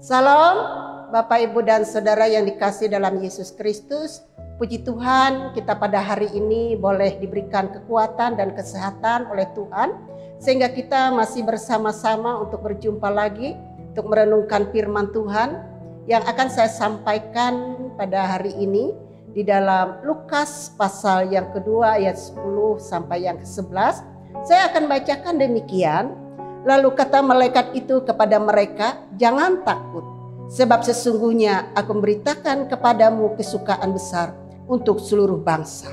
Salam Bapak, Ibu, dan Saudara yang dikasihi dalam Yesus Kristus. Puji Tuhan, kita pada hari ini boleh diberikan kekuatan dan kesehatan oleh Tuhan, sehingga kita masih bersama-sama untuk berjumpa lagi, untuk merenungkan firman Tuhan yang akan saya sampaikan pada hari ini di dalam Lukas pasal yang kedua ayat 10 sampai yang ke-11. Saya akan bacakan demikian. Lalu kata malaikat itu kepada mereka, "Jangan takut, sebab sesungguhnya aku memberitakan kepadamu kesukaan besar untuk seluruh bangsa.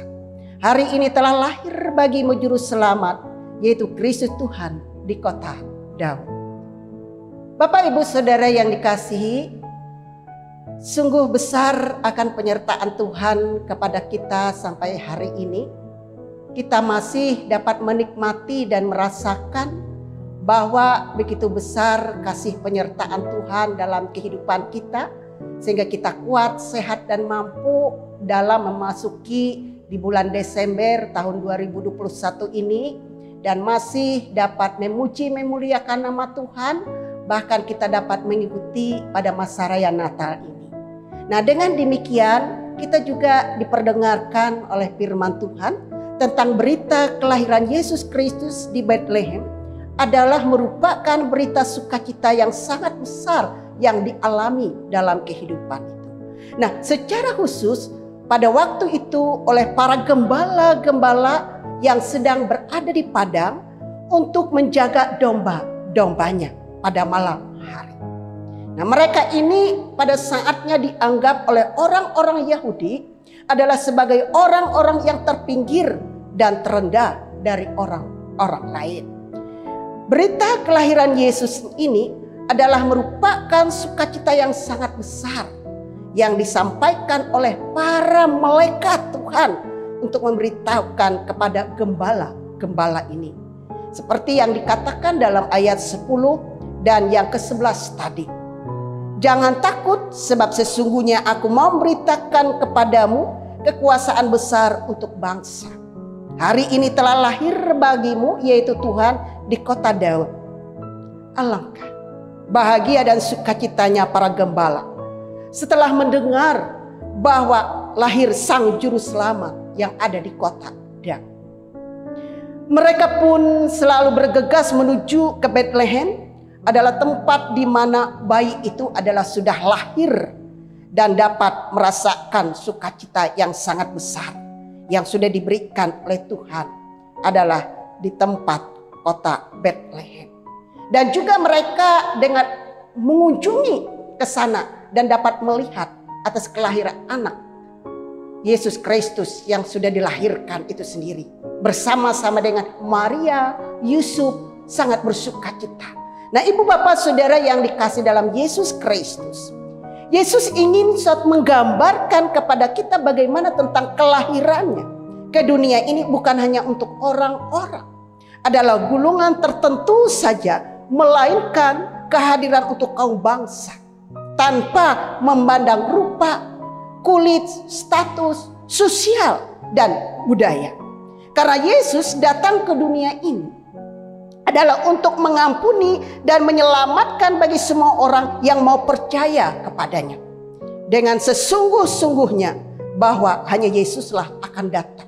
Hari ini telah lahir bagimu juru selamat, yaitu Kristus Tuhan di kota Daud." Bapak, Ibu, Saudara yang dikasihi, sungguh besar akan penyertaan Tuhan kepada kita sampai hari ini. Kita masih dapat menikmati dan merasakan bahwa begitu besar kasih penyertaan Tuhan dalam kehidupan kita, sehingga kita kuat, sehat, dan mampu dalam memasuki di bulan Desember tahun 2021 ini, dan masih dapat memuji memuliakan nama Tuhan, bahkan kita dapat mengikuti pada masa raya Natal ini. Nah, dengan demikian kita juga diperdengarkan oleh firman Tuhan tentang berita kelahiran Yesus Kristus di Bethlehem adalah merupakan berita sukacita yang sangat besar yang dialami dalam kehidupan itu. Nah, secara khusus pada waktu itu oleh para gembala-gembala yang sedang berada di padang untuk menjaga domba-dombanya pada malam hari. Nah, mereka ini pada saatnya dianggap oleh orang-orang Yahudi adalah sebagai orang-orang yang terpinggir dan terendah dari orang-orang lain. Berita kelahiran Yesus ini adalah merupakan sukacita yang sangat besar yang disampaikan oleh para malaikat Tuhan untuk memberitahukan kepada gembala-gembala ini. Seperti yang dikatakan dalam ayat 10 dan yang ke-11 tadi. "Jangan takut, sebab sesungguhnya aku mau memberitakan kepadamu kekuasaan besar untuk bangsa. Hari ini telah lahir bagimu, yaitu Tuhan di kota Daud." Alangkah bahagia dan sukacitanya para gembala setelah mendengar bahwa lahir Sang Juru Selamat yang ada di kota Daud. Mereka pun selalu bergegas menuju ke Bethlehem, adalah tempat di mana bayi itu adalah sudah lahir, dan dapat merasakan sukacita yang sangat besar yang sudah diberikan oleh Tuhan adalah di tempat kota Bethlehem. Dan juga mereka dengan mengunjungi ke sana dan dapat melihat atas kelahiran anak Yesus Kristus yang sudah dilahirkan itu sendiri. Bersama-sama dengan Maria, Yusuf sangat bersukacita. Nah, Ibu, Bapak, Saudara yang dikasihi dalam Yesus Kristus, Yesus ingin menggambarkan kepada kita bagaimana tentang kelahirannya ke dunia ini bukan hanya untuk orang-orang, adalah golongan tertentu saja, melainkan kehadiran untuk kaum bangsa tanpa memandang rupa, kulit, status, sosial, dan budaya. Karena Yesus datang ke dunia ini adalah untuk mengampuni dan menyelamatkan bagi semua orang yang mau percaya kepadanya. Dengan sesungguh-sungguhnya bahwa hanya Yesuslah akan datang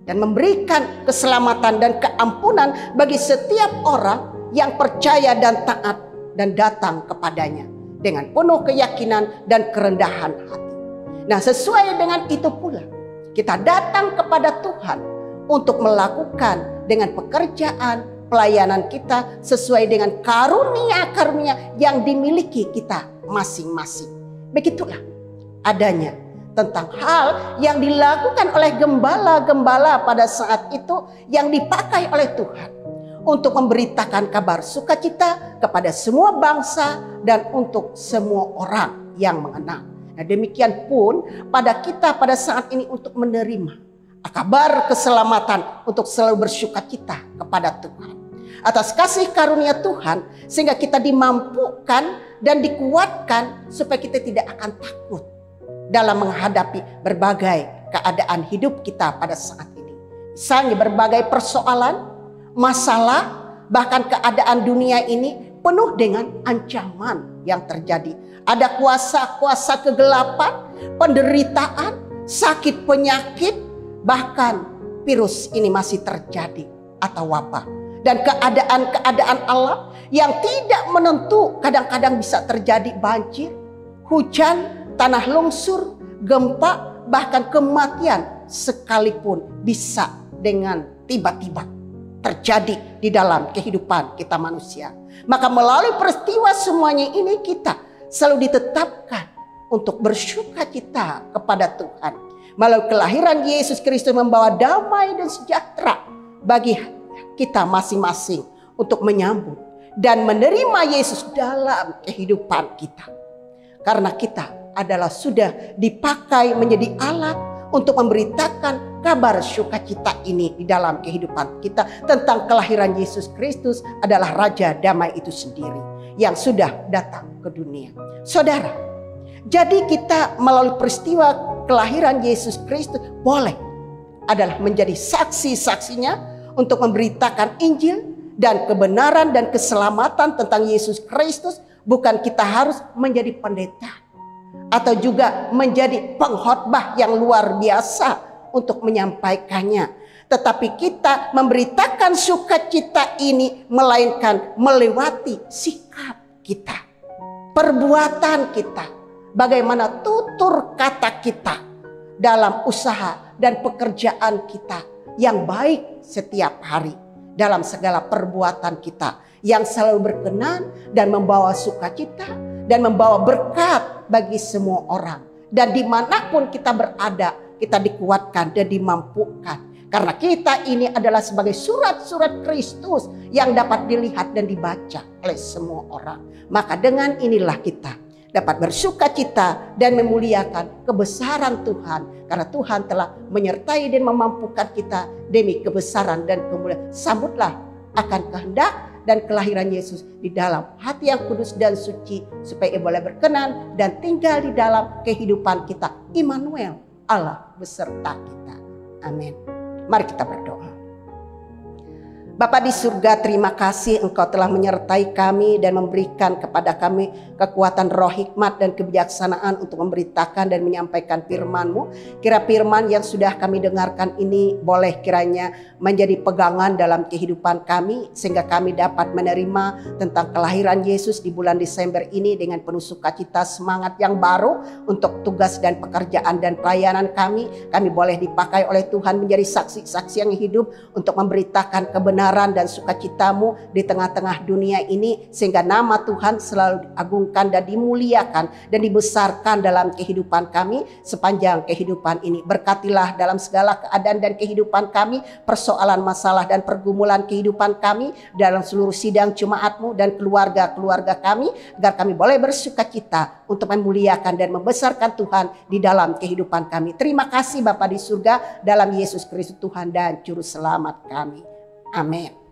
dan memberikan keselamatan dan keampunan bagi setiap orang yang percaya dan taat dan datang kepadanya dengan penuh keyakinan dan kerendahan hati. Nah, sesuai dengan itu pula kita datang kepada Tuhan untuk melakukan dengan pekerjaan pelayanan kita sesuai dengan karunia-karunia yang dimiliki kita masing-masing. Begitulah adanya tentang hal yang dilakukan oleh gembala-gembala pada saat itu yang dipakai oleh Tuhan untuk memberitakan kabar sukacita kepada semua bangsa dan untuk semua orang yang mengenal. Nah, demikian pun pada kita pada saat ini untuk menerima kabar keselamatan, untuk selalu bersukacita kepada Tuhan atas kasih karunia Tuhan, sehingga kita dimampukan dan dikuatkan supaya kita tidak akan takut dalam menghadapi berbagai keadaan hidup kita pada saat ini. Misalnya berbagai persoalan, masalah, bahkan keadaan dunia ini penuh dengan ancaman yang terjadi. Ada kuasa-kuasa kegelapan, penderitaan, sakit penyakit, bahkan virus ini masih terjadi atau wabah. Dan keadaan-keadaan alam yang tidak menentu, kadang-kadang bisa terjadi banjir, hujan, tanah longsor, gempa, bahkan kematian sekalipun bisa dengan tiba-tiba terjadi di dalam kehidupan kita manusia. Maka melalui peristiwa semuanya ini kita selalu ditetapkan untuk bersukacita kepada Tuhan. Melalui kelahiran Yesus Kristus membawa damai dan sejahtera bagi kita masing-masing untuk menyambut dan menerima Yesus dalam kehidupan kita. Karena kita adalah sudah dipakai menjadi alat untuk memberitakan kabar sukacita ini di dalam kehidupan kita tentang kelahiran Yesus Kristus adalah Raja Damai itu sendiri yang sudah datang ke dunia. Saudara, jadi kita melalui peristiwa kelahiran Yesus Kristus boleh adalah menjadi saksi-saksinya untuk memberitakan Injil dan kebenaran dan keselamatan tentang Yesus Kristus. Bukan kita harus menjadi pendeta atau juga menjadi pengkhotbah yang luar biasa untuk menyampaikannya. Tetapi kita memberitakan sukacita ini melainkan melewati sikap kita, perbuatan kita, bagaimana tutur kata kita dalam usaha dan pekerjaan kita yang baik setiap hari, dalam segala perbuatan kita yang selalu berkenan dan membawa sukacita dan membawa berkat bagi semua orang. Dan dimanapun kita berada, kita dikuatkan dan dimampukan. Karena kita ini adalah sebagai surat-surat Kristus yang dapat dilihat dan dibaca oleh semua orang. Maka dengan inilah kita dapat bersukacita dan memuliakan kebesaran Tuhan. Karena Tuhan telah menyertai dan memampukan kita demi kebesaran dan kemuliaan. Sambutlah akan kehendak dan kelahiran Yesus di dalam hati yang kudus dan suci, supaya ia boleh berkenan dan tinggal di dalam kehidupan kita. Immanuel, Allah beserta kita. Amin. Mari kita berdoa. Bapa di surga, terima kasih Engkau telah menyertai kami dan memberikan kepada kami kekuatan roh hikmat dan kebijaksanaan untuk memberitakan dan menyampaikan firman-Mu. Kira firman yang sudah kami dengarkan ini boleh kiranya menjadi pegangan dalam kehidupan kami, sehingga kami dapat menerima tentang kelahiran Yesus di bulan Desember ini dengan penuh sukacita, semangat yang baru untuk tugas dan pekerjaan dan pelayanan kami. Kami boleh dipakai oleh Tuhan menjadi saksi-saksi yang hidup untuk memberitakan kebenaran dan sukacitamu di tengah-tengah dunia ini, sehingga nama Tuhan selalu diagungkan dan dimuliakan dan dibesarkan dalam kehidupan kami sepanjang kehidupan ini. Berkatilah dalam segala keadaan dan kehidupan kami, persoalan, masalah dan pergumulan kehidupan kami, dalam seluruh sidang jemaat-Mu dan keluarga-keluarga kami, agar kami boleh bersukacita untuk memuliakan dan membesarkan Tuhan di dalam kehidupan kami. Terima kasih Bapa di surga, dalam Yesus Kristus Tuhan dan Juru Selamat kami. Amin.